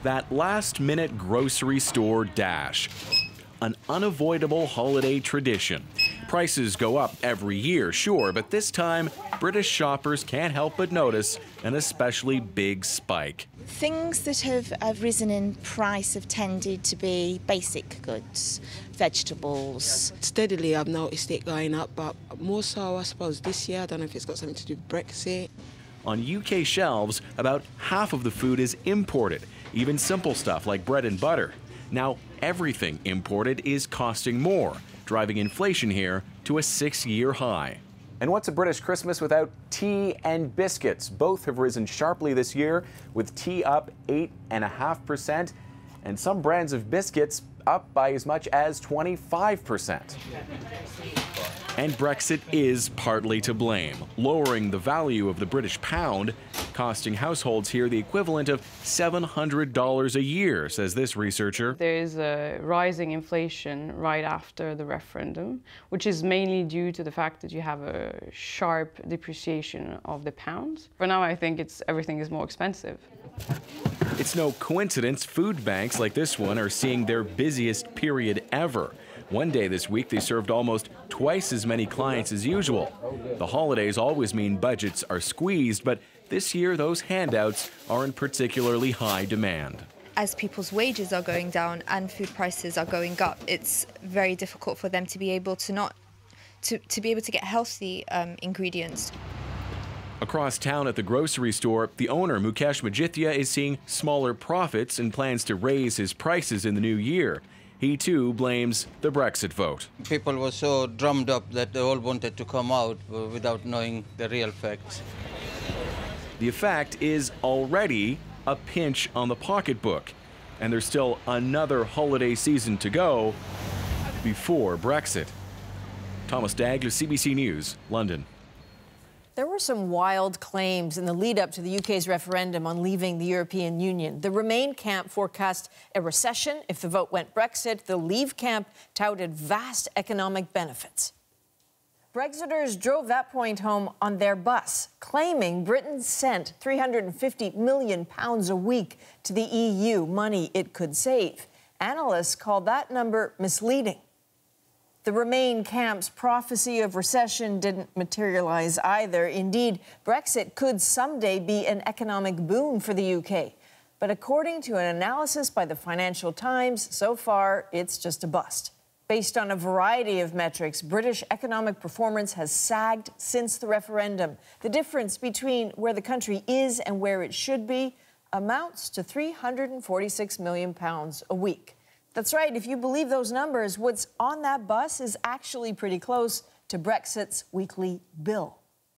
that last-minute grocery store dash. An unavoidable holiday tradition. Prices go up every year, sure, but this time, British shoppers can't help but notice an especially big spike. Things that have risen in price have tended to be basic goods, vegetables. Steadily, I've noticed it going up, but more so, I suppose, this year. I don't know if it's got something to do with Brexit. On UK shelves, about half of the food is imported, even simple stuff like bread and butter. Now, everything imported is costing more, driving inflation here to a 6-year high. And what's a British Christmas without tea and biscuits? Both have risen sharply this year, with tea up 8.5%, and some brands of biscuits up by as much as 25%. And Brexit is partly to blame, lowering the value of the British pound, costing households here the equivalent of $700 a year, says this researcher. There is a rising inflation right after the referendum, which is mainly due to the fact that you have a sharp depreciation of the pound. For now, I think everything is more expensive. It's no coincidence food banks like this one are seeing their busiest period ever. One day this week, they served almost twice as many clients as usual. The holidays always mean budgets are squeezed, but this year those handouts are in particularly high demand. As people's wages are going down and food prices are going up, it's very difficult for them to be able to get healthy ingredients. Across town at the grocery store, the owner, Mukesh Majithya, is seeing smaller profits and plans to raise his prices in the new year. He, too, blames the Brexit vote. People were so drummed up that they all wanted to come out without knowing the real facts. The effect is already a pinch on the pocketbook, and there's still another holiday season to go before Brexit. Thomas Dagler, CBC News, London. There were some wild claims in the lead-up to the UK's referendum on leaving the European Union. The Remain camp forecast a recession if the vote went Brexit. The Leave camp touted vast economic benefits. Brexiters drove that point home on their bus, claiming Britain sent £350 million a week to the EU, money it could save. Analysts called that number misleading. The Remain camp's prophecy of recession didn't materialize either. Indeed, Brexit could someday be an economic boon for the UK. But according to an analysis by the Financial Times, so far, it's just a bust. Based on a variety of metrics, British economic performance has sagged since the referendum. The difference between where the country is and where it should be amounts to £346 million a week. That's right, if you believe those numbers, what's on that bus is actually pretty close to Brexit's weekly bill.